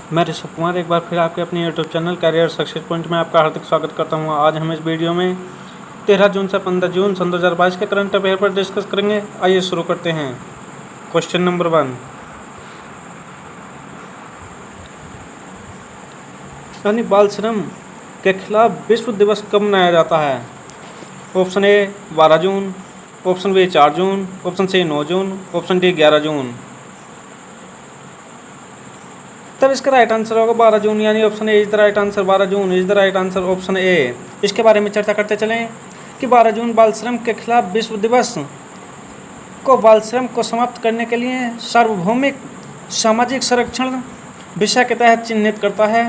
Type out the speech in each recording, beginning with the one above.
मैं ऋषभ कुमार एक बार फिर आपके अपने YouTube channel career success point में आपका हार्दिक स्वागत करता हूं। आज हम इस वीडियो में 13 जून से 15 जून सन 2022 के करंट अफेयर पर डिस्कस करेंगे। आइए शुरू करते हैं। क्वेश्चन नंबर 1, यानी बाल श्रम के खिलाफ विश्व दिवस कब मनाया जाता है? Option A 12 June, option B 4 June, option C 9 June, option D 11 June. तब इसका राइट आंसर होगा 12 जून, यानी option A is the right answer. 12 June is the right answer, option A. इसके बारे में चर्चा करते चलें कि 12 जून बाल श्रम के खिलाफ विश्व दिवस को बाल श्रम को समाप्त करने के लिए सार्वभौमिक सामाजिक संरक्षण विषय के तहत चिन्हित करता है।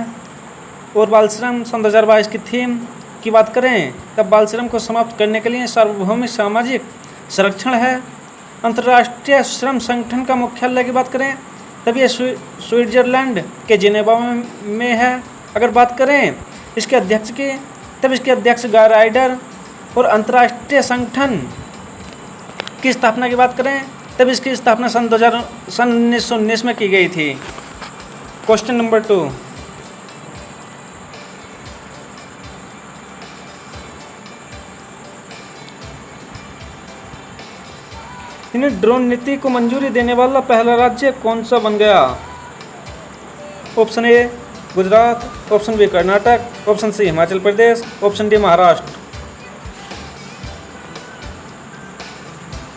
और बाल श्रम सन 2022 की थीम की बात करें तब बाल श्रम को समाप्त करने के लिए सार्वभौमिक सामाजिक संरक्षण है। अंतर्राष्ट्रीय श्रम संगठन का मुख्यालय की बात करें तब ये स्विट्जरलैंड के जिनेवा में है। अगर बात करें इसके अध्यक्ष की तब इसके अध्यक्ष गाय राइडर। और अंतर्राष्ट्रीय संगठन की स्थापना की बात करें तब इसकी स्थापना सन 1919 में की गई थी। क्वेश्चन नंबर 2, इन्हें ड्रोन नीति को मंजूरी देने वाला पहला राज्य कौन सा बन गया? Option A Gujarat, option B Karnataka, option C Himachal Pradesh, option D Maharashtra.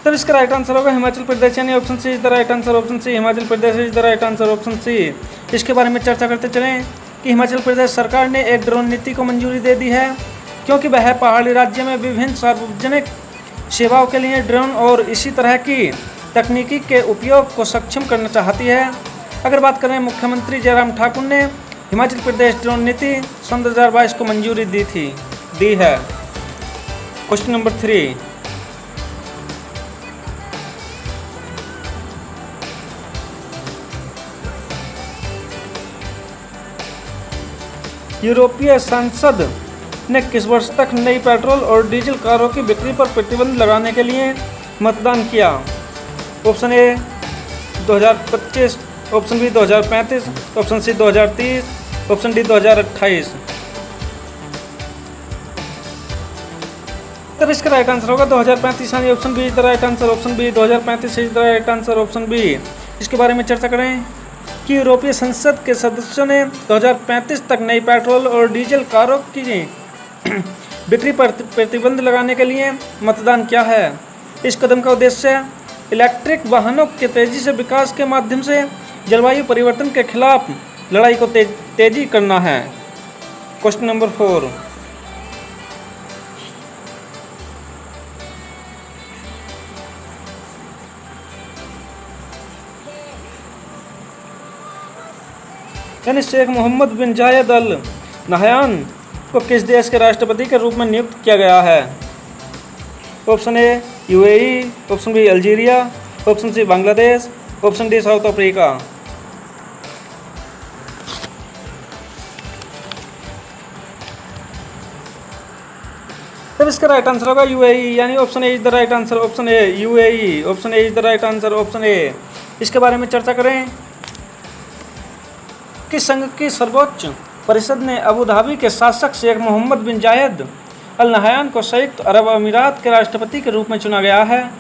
तब इसका राइट आंसर होगा हिमाचल प्रदेश, यानी option C is the right answer. Option C Himachal Pradesh is the right answer, option C. इसके बारे में चर्चा करते चलें कि हिमाचल प्रदेश सरकार ने एक ड्रोन नीति को मंजूरी दे दी है क्योंकि वह पहाड़ी राज्य में विभिन्न सार्वजनिक सेवाओं के लिए ड्रोन और इसी तरह की तकनीकी के उपयोग को सक्षम करना चाहती है। अगर बात करें मुख्यमंत्री जयराम ठाकुर ने हिमाचल प्रदेश ड्रोन नीति सन 2022 को मंजूरी दी है। क्वेश्चन नंबर 3, यूरोपीय संसद ने किस वर्ष तक नई पेट्रोल और डीजल कारों की बिक्री पर प्रतिबंध लगाने के लिए मतदान किया? Option A 2025, option B 2035, option C 2030, option D 2028। तब इसका राइट आंसर होगा 2035, यानी option B is the right answer. Option B 2035 is the right answer, option B. इसके बारे में चर्चा करें कि यूरोपीय संसद के सदस्यों ने 2035 तक नई पेट्रोल और डीजल कारों की बिक्री पर प्रतिबंध लगाने के लिए मतदान किया है। इस कदम का उद्देश्य इलेक्ट्रिक वाहनों के तेजी से विकास के माध्यम से जलवायु परिवर्तन के खिलाफ लड़ाई को तेजी करना है। क्वेश्चन नंबर 4, यानी शेख मोहम्मद बिन जायद अल नहयान को किस देश के राष्ट्रपति के रूप में नियुक्त किया गया है? Option A UAE, option B Algeria, option C Bangladesh, option D South Africa. तब इसका राइट आंसर होगा यूएई, यानी option A is the right answer. Option A UAE, option A is the right answer, option A. इसके बारे में चर्चा करें कि संघ की सर्वोच्च परिषद ने अबू धाबी के शासक शेख मोहम्मद बिन जायद अल नहयान को संयुक्त अरब अमीरात के राष्ट्रपति के रूप में चुना गया है।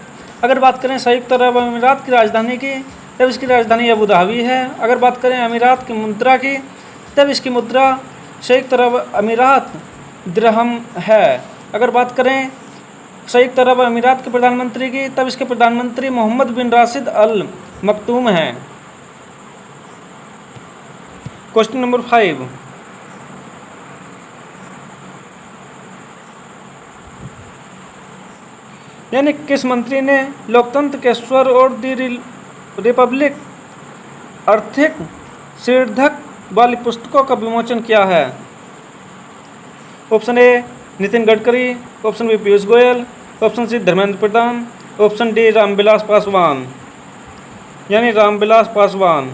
अगर बात करें संयुक्त अरब अमीरात की राजधानी की तब इसकी राजधानी अबू धाबी है। अगर बात करें अमीरात की मुद्रा की तब इसकी मुद्रा संयुक्त अरब अमीरात दिरहम है। अगर बात करें संयुक्त अरब अमीरात के प्रधानमंत्री की तब इसके प्रधानमंत्री मोहम्मद बिन राशिद अल मखतूम हैं। क्वेश्चन नंबर 5, यानी किस मंत्री ने लोकतंत्र के स्वर और दी रिपब्लिक आर्थिक शीर्षक वाली पुस्तकों का विमोचन किया है? Option A Nitin Gadkari, option B Piyush Goyal, option C Dharmendra Pradhan, option D Ramvilas Paswan, यानी रामविलास पासवान।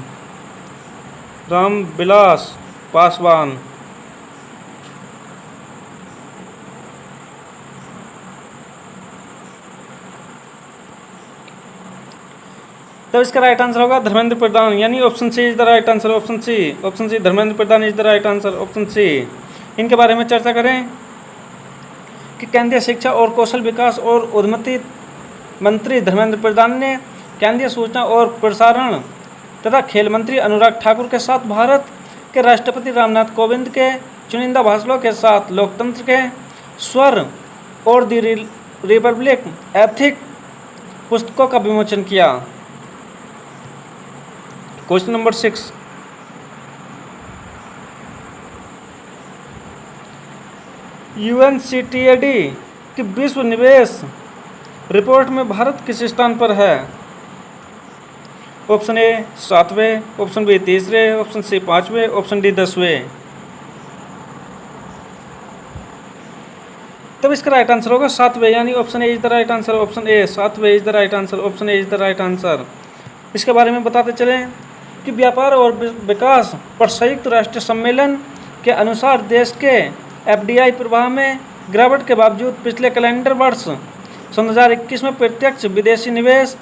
तब इसका राइट आंसर होगा धर्मेंद्र प्रधान, यानी option C is the right answer. Option C Dharmendra Pradhan is the right answer. Option C. इनके बारे में चर्चा करें कि केंद्रीय शिक्षा और कौशल विकास और उद्यमिता मंत्री धर्मेंद्र प्रधान ने केंद्रीय सूचना और प्रसारण तथा खेल मंत्री अनुराग ठाकुर के साथ भारत के राष्ट्रपति रामनाथ कोविंद के चुनिंदा भाषणों के साथ लोकतंत्र के स्वर और द रिपब्लिक एथिक पुस्तकों का विमोचन किया। क्वेश्चन नंबर 6, यूएनसीटीएडी की विश्व निवेश रिपोर्ट में भारत किस स्थान पर है? ऑप्शन ए 7वें, ऑप्शन बी 3रे, ऑप्शन सी 5वें, ऑप्शन डी 10वें। तब इसका राइट आंसर होगा 7वें, यानी option A is the right answer. Option A 7वें is the right answer. Option A is the right answer. इसके बारे में बताते चलें कि व्यापार और विकास पर संयुक्त राष्ट्र सम्मेलन के अनुसार देश के एफडीआई प्रवाह में गिरावट के बावजूद पिछले कैलेंडर वर्ष 2021 में प्रत्यक्ष विदेशी निवेश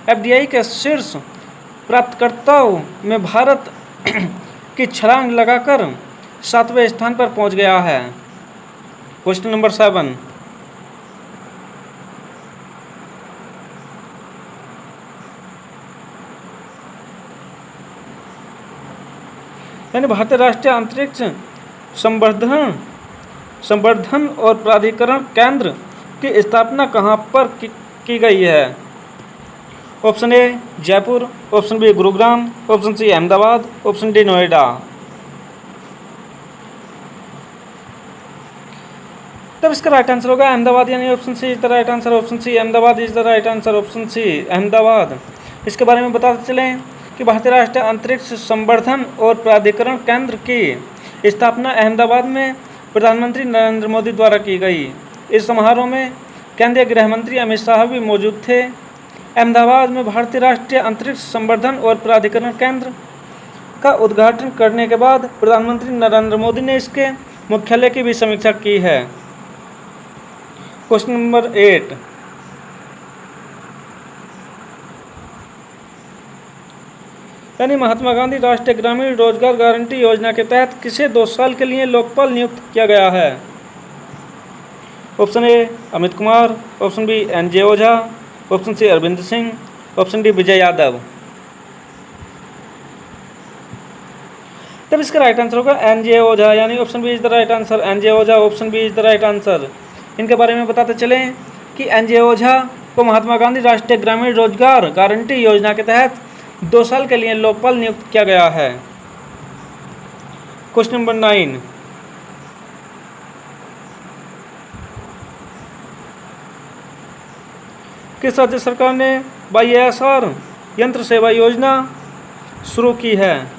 एफडीआई के शीर्ष प्राप्तकर्ताओं में भारत की छलांग लगाकर 7वें स्थान पर पहुंच गया है। क्वेश्चन नंबर 7, यानी भारतीय राष्ट्रीय अंतरिक्ष संवर्धन और प्राधिकरण केंद्र की स्थापना कहाँ पर की गई है? Option A Jaipur, option B Gurugram, option C Ahmedabad, option D Noida. तब इसका राइट आंसर होगा अहमदाबाद, यानी option C is the right answer. Option C Ahmedabad is the right answer. Option C Ahmedabad. इसके बारे में बताते चलें कि भारतीय राष्ट्रीय अंतरिक्ष संवर्धन और प्राधिकरण केंद्र की स्थापना अहमदाबाद में प्रधानमंत्री नरेंद्र मोदी द्वारा की गई। इस समारोह में केंद्रीय गृह मंत्री अमित शाह भी मौजूद थे। अहमदाबाद में भारतीय राष्ट्रीय अंतरिक्ष संवर्धन और प्राधिकरण केंद्र का उद्घाटन करने के बाद प्रधानमंत्री नरेंद्र मोदी ने इसके मुख्यालय की भी समीक्षा की है। क्वेश्चन नंबर 8, यानी महात्मा गांधी राष्ट्रीय ग्रामीण रोजगार गारंटी योजना के तहत किसे 2 साल के लिए लोकपाल नियुक्त किया गया है? Option A Amit Kumar, option B N J Ojha, option C Arvind Singh, option D Vijay Yadav. तब इसका राइट आंसर होगा एनजे ओझा, यानी option B is the right answer. N J Ojha, option B is the right answer. इनके बारे में बताते चलें कि एनजे ओझा को महात्मा गांधी राष्ट्रीय ग्रामीण रोजगार गारंटी योजना के तहत 2 साल के लिए लोकपाल नियुक्त किया गया है। क्वेश्चन नंबर 9, किस राज्य सरकार ने YASR यंत्र सेवा योजना शुरू की है?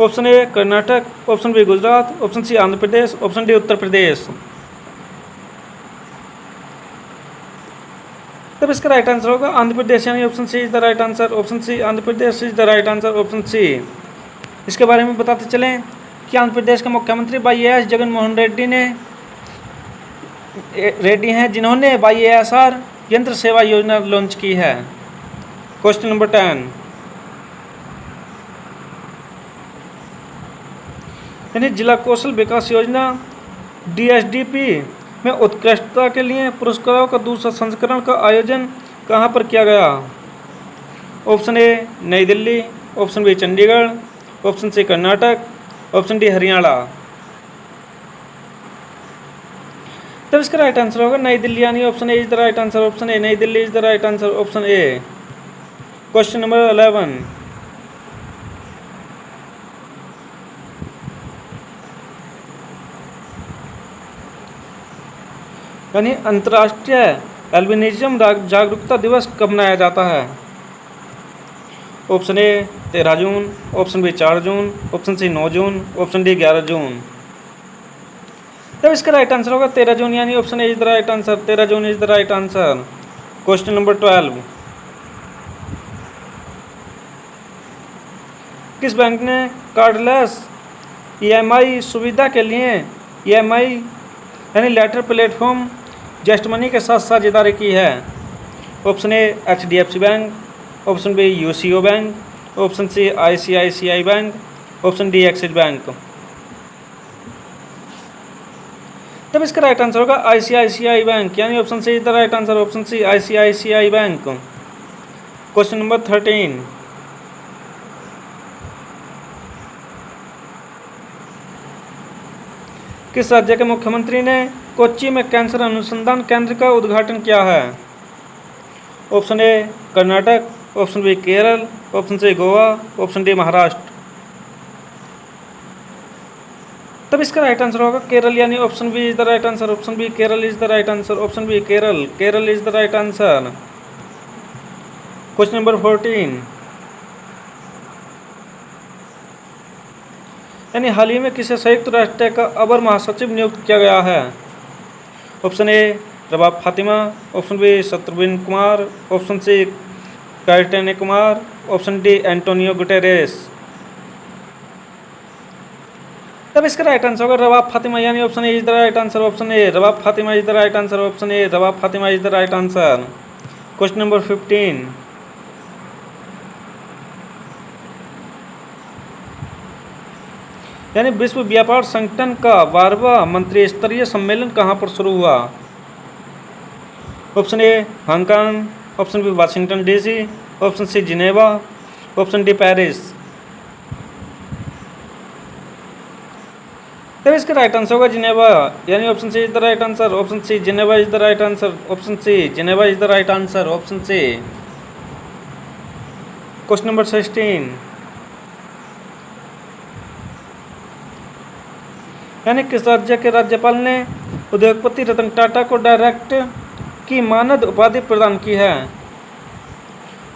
Option A Karnataka, option B Gujarat, option C Andhra Pradesh, option D Uttar Pradesh. तब इसका राइट आंसर होगा आंध्र प्रदेश, यानी option C is the right answer. Option C Andhra Pradesh is the right answer. Option C. इसके बारे में बताते चलें कि आंध्र प्रदेश के मुख्यमंत्री YAS जगनमोहन रेड्डी हैं, जिन्होंने YASR यंत्र सेवा योजना लॉन्च की है। क्वेश्चन नंबर 10, यानी जिला कौशल विकास योजना DSDP में उत्कृष्टता के लिए पुरस्कारों का दूसरा संस्करण का आयोजन कहाँ पर किया गया? Option A New Delhi, option B Chandigarh, option C Karnataka, option D Haryana. तब इसका राइट आंसर होगा नई दिल्ली, यानी option A is the right answer. Option A New Delhi is the right answer. Option A. Question number 11, यानी अंतर्राष्ट्रीय एल्बिनिज्म जागरूकता दिवस कब मनाया जाता है? Option A 13 June, option B 4 June, option C 9 June, option D 11 June. तब इसका राइट आंसर होगा 13 जून, यानी option A is the right answer. 13 June is the right answer. Question number 12, किस बैंक ने कार्डलेस EMI सुविधा के लिए EMI यानी लेटर प्लेटफॉर्म जस्ट मनी के साथ साझेदारी की है? Option A HDFC bank, option B UCO bank, option C ICICI bank, option D Axis bank. तब इसका राइट आंसर होगा ICICI बैंक, यानी option C is the right answer, option C ICICI bank. Question number 13, किस राज्य के मुख्यमंत्री ने कोच्चि में कैंसर अनुसंधान केंद्र का उद्घाटन किया है? Option A Karnataka, option B Kerala, option C Goa, option D Maharashtra. तब इसका राइट आंसर होगा केरल, यानी option B is the right answer, option B Kerala is the right answer, option B Kerala, Kerala is the right answer. Question number 14, यानी हाल ही में किसे संयुक्त राष्ट्र का अवर महासचिव नियुक्त किया गया है? Option A Rabab Fatima, option B Shatrughan Kumar, option C कार्टेने Kumar, option D Antonio Guterres. तब इसका राइट आंसर होगा रबाब फातिमा, यानी option A is the right answer, option A Rabab Fatima is the right answer, option A Rabab Fatima is the right answer. Question number 15, यानी विश्व व्यापार संगठन का 12वां मंत्री स्तरीय सम्मेलन कहाँ पर शुरू हुआ? Option A Hong Kong, option B Washington DC, option C Geneva, option D Paris. तब इसका राइट आंसर होगा जिनेवा, यानी option C is the right answer, option C Geneva is the right answer, option C Geneva is the right answer, option C. Question number 16, यानी किस राज्य के राज्यपाल ने उद्योगपति रतन टाटा को डायरेक्ट की मानद उपाधि प्रदान की है?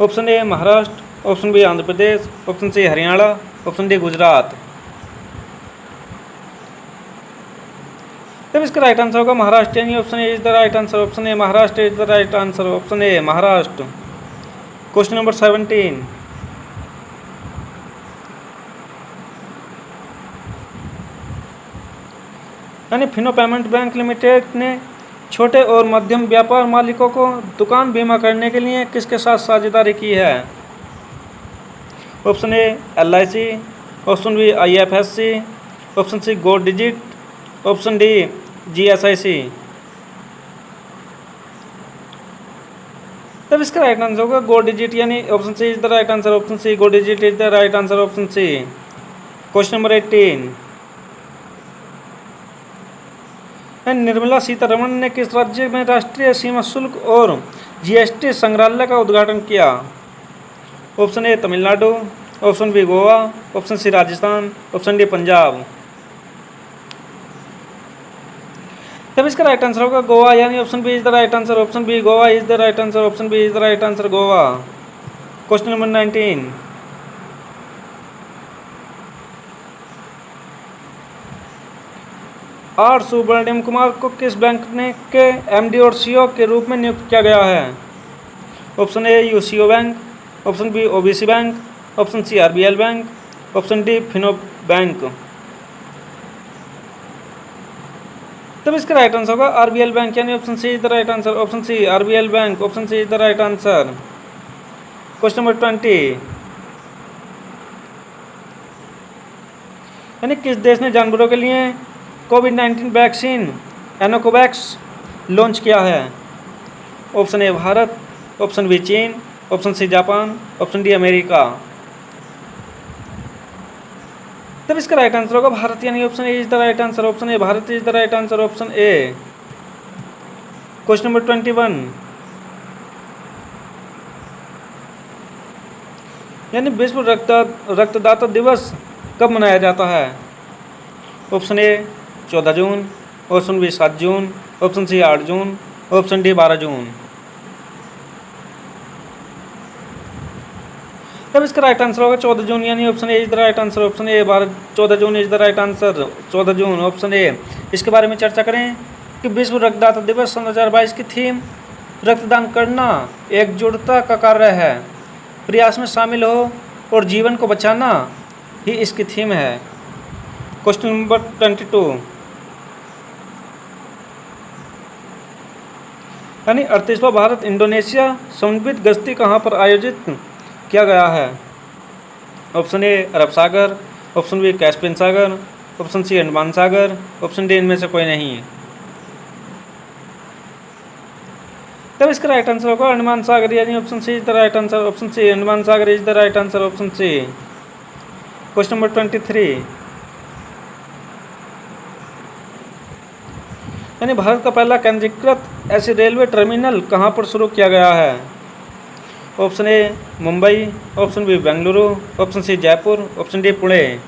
Option A Maharashtra, option B Andhra Pradesh, option C Haryana, option D Gujarat. तब इसका राइट आंसर होगा महाराष्ट्र, यानी option A is the right answer, option A Maharashtra is the right answer, option A Maharashtra. Question number 17, यानी फिनो पेमेंट बैंक लिमिटेड ने छोटे और मध्यम व्यापार मालिकों को दुकान बीमा करने के लिए किसके साथ साझेदारी की है? Option A LIC, option B IFSC, option C Go Digit, option D GSIC। तब इसका राइट आंसर होगा गो डिजिट, यानी option C is the right answer, option C Go Digit is the right answer, option C. Question number 18, Nirmala Sitharaman ने किस राज्य में राष्ट्रीय सीमा शुल्क और GST संग्रहालय का उद्घाटन किया? Option A Tamil Nadu, option B Goa, option C Rajasthan, option D Punjab. तब इसका राइट आंसर होगा गोवा, यानी option B is the right answer, option B Goa is the right answer, option B is the right answer, Goa. Question number 19, R Subramaniam Kumar को किस bank ने के MD और CEO के रूप में नियुक्त किया गया है? Option A UCO bank, option B OBC bank, option C RBL bank, option D Fino bank. तब इसका राइट आंसर होगा RBL बैंक, यानी option C is the right answer, option C RBL bank, option C is the right answer. Question number 20, यानी किस देश ने जानवरों के लिए कोविड-19 वैक्सीन एनोकोवैक्स लॉन्च किया है? Option A Bharat, option B चीन, option C Japan, option D America. तब इसका राइट आंसर होगा भारत, यानी option A is the right answer, option A Bharat is the right answer, option A. Question number 21, यानी विश्व रक्तदाता दिवस कब मनाया जाता है? ऑप्शन ए 14 जून, ऑप्शन बी 7 जून, ऑप्शन सी 8 जून, ऑप्शन डी 12 जून। तब इसका राइट आंसर होगा 14 जून, यानी option A is the right answer, option A 14 June is the right answer, 14 जून, ऑप्शन ए। इसके बारे में चर्चा करें कि विश्व रक्तदाता दिवस सन 2022 की थीम रक्तदान करना एकजुटता का कार्य है, प्रयास में शामिल हो और जीवन को बचाना ही इसकी थीम है। क्वेश्चन नंबर 22, यानी 38वां भारत इंडोनेशिया समन्वित गश्ती कहाँ पर आयोजित किया गया है? ऑप्शन ए अरब सागर, ऑप्शन बी कैस्पियन सागर, ऑप्शन सी अंडमान सागर, ऑप्शन डी इनमें से कोई नहीं। तब इसका राइट आंसर होगा अंडमान सागर, यानी option C is the right answer. Option C Andaman सागर is the right answer, option C. Question number 23, यानी भारत का पहला केंद्रीकृत ऐसी रेलवे टर्मिनल कहाँ पर शुरू किया गया है? Option A Mumbai, option B Bengaluru, option C Jaipur, option D Pune.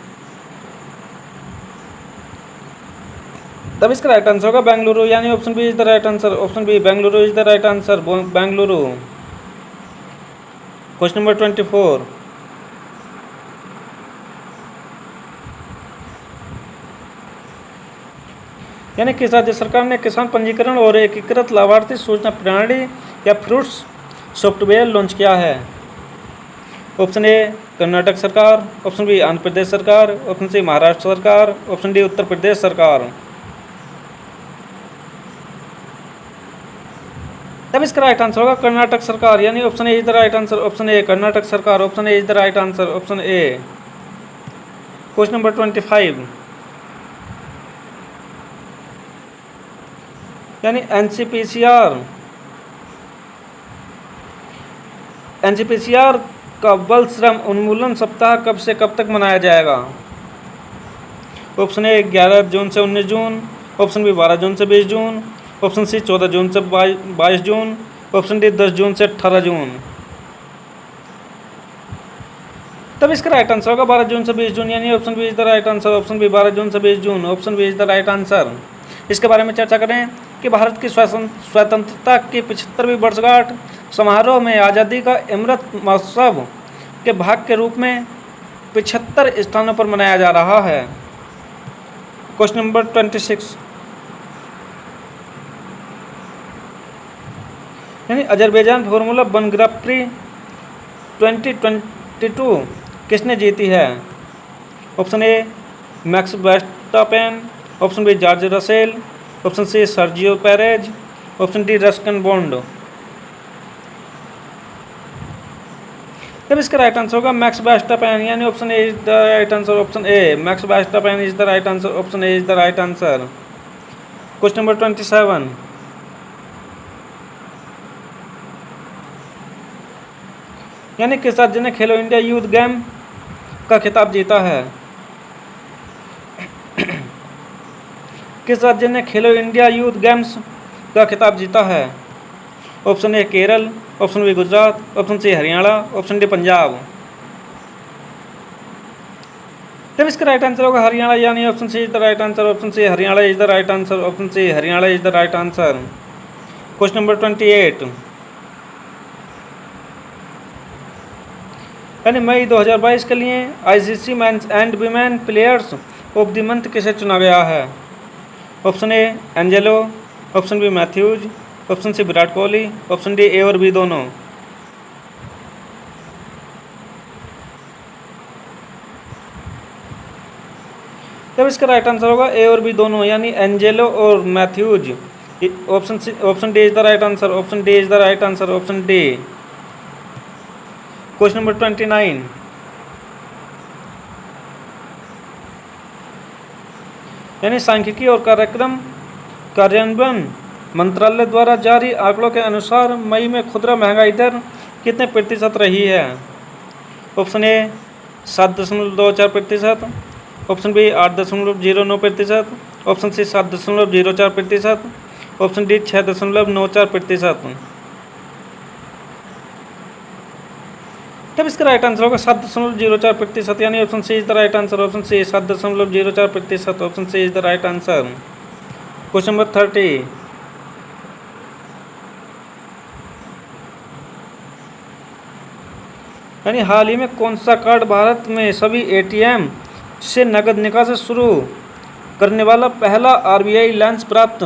तब इसका राइट आंसर होगा बेंगलुरु, यानी option B is the right answer. Option B Bengaluru is the right answer, Bengaluru. Question number 24, यानी किस राज्य सरकार ने किसान पंजीकरण और एकीकृत लाभार्थी सूचना प्रणाली या फ्रूट्स सॉफ्टवेयर लॉन्च किया है? ऑप्शन ए कर्नाटक सरकार, ऑप्शन बी आंध्र प्रदेश सरकार, ऑप्शन सी महाराष्ट्र सरकार, ऑप्शन डी उत्तर प्रदेश सरकार। तब इसका राइट आंसर होगा कर्नाटक सरकार, यानी option A is the right answer. Option A Karnataka सरकार, option A is the right answer, option A. Question number 25, यानी एनसीपीसीआर का बाल श्रम उन्मूलन सप्ताह कब से कब तक मनाया जाएगा? ऑप्शन ए 11 जून से 19 जून, ऑप्शन बी 12 जून से 20 जून, ऑप्शन सी 14 जून से 22 जून, ऑप्शन डी 10 जून से 18 जून। तब इसका राइट आंसर होगा 12 जून से 20 जून, यानी option B is the right answer. Option B 12 जून से 20 जून, option B is the right answer. इसके बारे में चर्चा करें कि भारत की स्वतंत्रता की 75वीं वर्षगांठ समारोह में आज़ादी का अमृत महोत्सव के भाग के रूप में 75 स्थानों पर मनाया जा रहा है। क्वेश्चन नंबर 26, यानी अजरबैजान फार्मूला 1 ग्रां प्री 2022 किसने जीती है? Option A Max Verstappen, option B George Russell, option C Sergio Perez, option D Ruskin Bond. तब इसका राइट आंसर होगा मैक्स वर्स्टापेन, यानी option A is the right answer. Option A Max Verstappen is the right answer, option A is the right answer. Question number 27, यानी किस राज्य ने खेलो India youth game का खिताब जीता है? किस राज्य ने खेलो इंडिया यूथ गेम्स का खिताब जीता है? Option A Kerala, option B Gujarat, option C Haryana, option D Punjab. तब इसका राइट आंसर होगा हरियाणा, यानी option C is the right answer. Option C Haryana is the right answer, option C Haryana is the right answer. Question number 28, यानी May 2022 के लिए ICC men's and women players of the month किसे चुना गया है? Option A Angelo, option B Matthews, option C Virat Kohli, option D A और B दोनों। तब इसका राइट आंसर होगा ए और बी दोनों, यानी एंजेलो और Matthews. Option D is the right answer, option D is the right answer, option D. Question number 29, यानी सांख्यिकी और कार्यक्रम कार्यान्वयन मंत्रालय द्वारा जारी आंकड़ों के अनुसार मई में खुदरा महंगाई दर कितने प्रतिशत रही है? Option A 7.24%, option B 8.09%, option C 7.04%, option D 6.94%। तब इसका राइट आंसर होगा 7.04%, यानी option C is the right answer. Option C 7.04%, option C is the right answer. Question number 30, यानी हाल ही में कौन सा कार्ड भारत में सभी एटीएम से नकद निकासी शुरू करने वाला पहला आरबीआई लाइसेंस प्राप्त